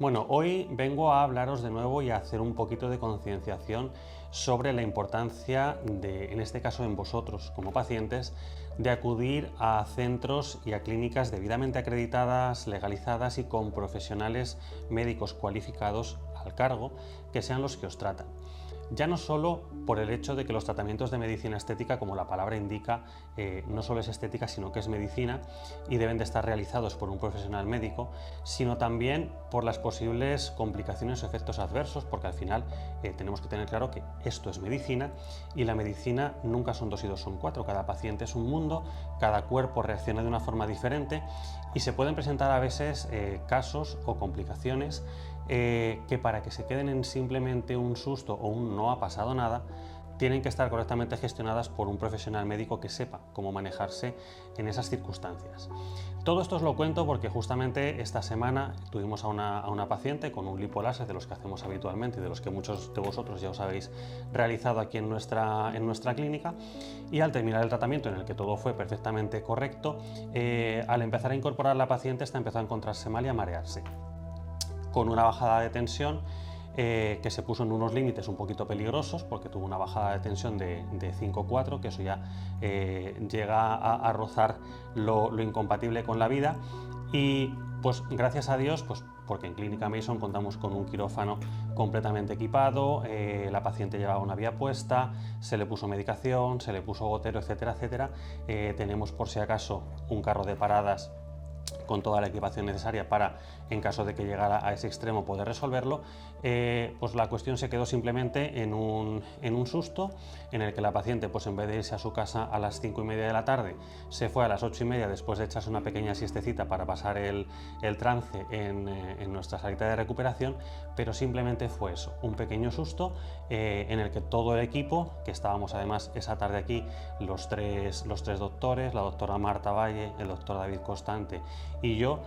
Bueno, hoy vengo a hablaros de nuevo y a hacer un poquito de concienciación sobre la importancia de, en este caso en vosotros como pacientes, de acudir a centros y a clínicas debidamente acreditadas, legalizadas y con profesionales médicos cualificados al cargo, que sean los que os tratan. Ya no solo por el hecho de que los tratamientos de medicina estética, como la palabra indica, no solo es estética, sino que es medicina y deben de estar realizados por un profesional médico, sino también por las posibles complicaciones o efectos adversos, porque al final tenemos que tener claro que esto es medicina y la medicina nunca son 2 y 2 son 4, cada paciente es un mundo, cada cuerpo reacciona de una forma diferente y se pueden presentar a veces casos o complicaciones que para que se queden en simplemente un susto o un no ha pasado nada, tienen que estar correctamente gestionadas por un profesional médico que sepa cómo manejarse en esas circunstancias. Todo esto os lo cuento porque justamente esta semana tuvimos a una paciente con un lipoláser de los que hacemos habitualmente y de los que muchos de vosotros ya os habéis realizado aquí en nuestra clínica, y al terminar el tratamiento, en el que todo fue perfectamente correcto, al empezar a incorporar la paciente empezó a encontrarse mal y a marearse, con una bajada de tensión que se puso en unos límites un poquito peligrosos, porque tuvo una bajada de tensión de 5,4, que eso ya llega a rozar lo incompatible con la vida. Y pues gracias a Dios, pues porque en Clínica Mason contamos con un quirófano completamente equipado, la paciente llevaba una vía puesta, se le puso medicación, se le puso gotero, etcétera, etcétera. Tenemos por si acaso un carro de paradas con toda la equipación necesaria para, en caso de que llegara a ese extremo, poder resolverlo. Pues la cuestión se quedó simplemente en un susto, en el que la paciente, pues en vez de irse a su casa a las 5:30 de la tarde, se fue a las 8:30 después de echarse una pequeña siestecita para pasar el trance en nuestra salita de recuperación, pero simplemente fue eso, un pequeño susto en el que todo el equipo, que estábamos además esa tarde aquí, los tres doctores, la doctora Marta Valle, el doctor David Constante y yo,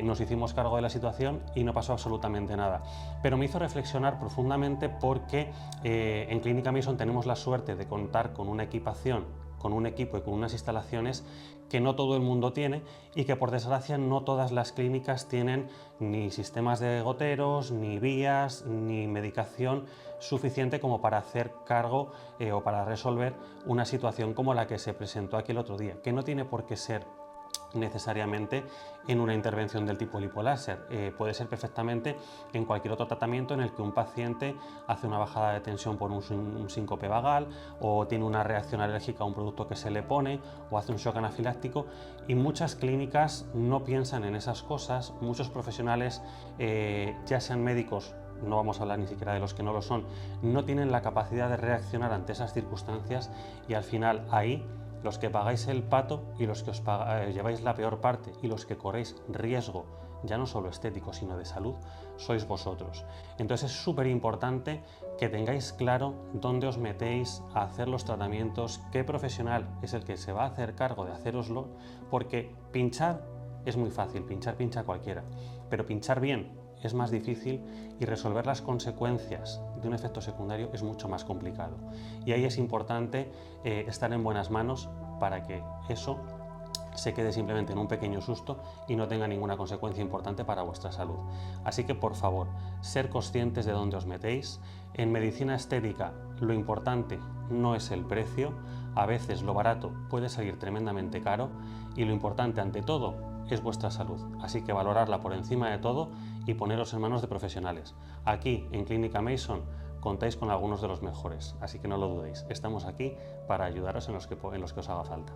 nos hicimos cargo de la situación y no pasó absolutamente nada. Pero me hizo reflexionar profundamente porque en Clínica Mason tenemos la suerte de contar con una equipación, con un equipo y con unas instalaciones que no todo el mundo tiene y que por desgracia no todas las clínicas tienen ni sistemas de goteros, ni vías, ni medicación suficiente como para hacer cargo o para resolver una situación como la que se presentó aquí el otro día, que no tiene por qué ser necesariamente en una intervención del tipo lipoláser, puede ser perfectamente en cualquier otro tratamiento en el que un paciente hace una bajada de tensión por un síncope vagal, o tiene una reacción alérgica a un producto que se le pone, o hace un shock anafiláctico, y muchas clínicas no piensan en esas cosas. Muchos profesionales, ya sean médicos, no vamos a hablar ni siquiera de los que no lo son, no tienen la capacidad de reaccionar ante esas circunstancias, y al final ahí los que pagáis el pato y los que os lleváis la peor parte y los que corréis riesgo, ya no solo estético, sino de salud, sois vosotros. Entonces es súper importante que tengáis claro dónde os metéis a hacer los tratamientos, qué profesional es el que se va a hacer cargo de hacéroslo, porque pinchar es muy fácil, pincha cualquiera, pero pinchar bien es más difícil y resolver las consecuencias de un efecto secundario es mucho más complicado. Y ahí es importante estar en buenas manos para que eso se quede simplemente en un pequeño susto y no tenga ninguna consecuencia importante para vuestra salud. Así que, por favor, ser conscientes de dónde os metéis. En medicina estética, lo importante no es el precio, a veces lo barato puede salir tremendamente caro, y lo importante ante todo es vuestra salud, así que valorarla por encima de todo y poneros en manos de profesionales. Aquí, en Clínica Mason, contáis con algunos de los mejores, así que no lo dudéis, estamos aquí para ayudaros en los que os haga falta.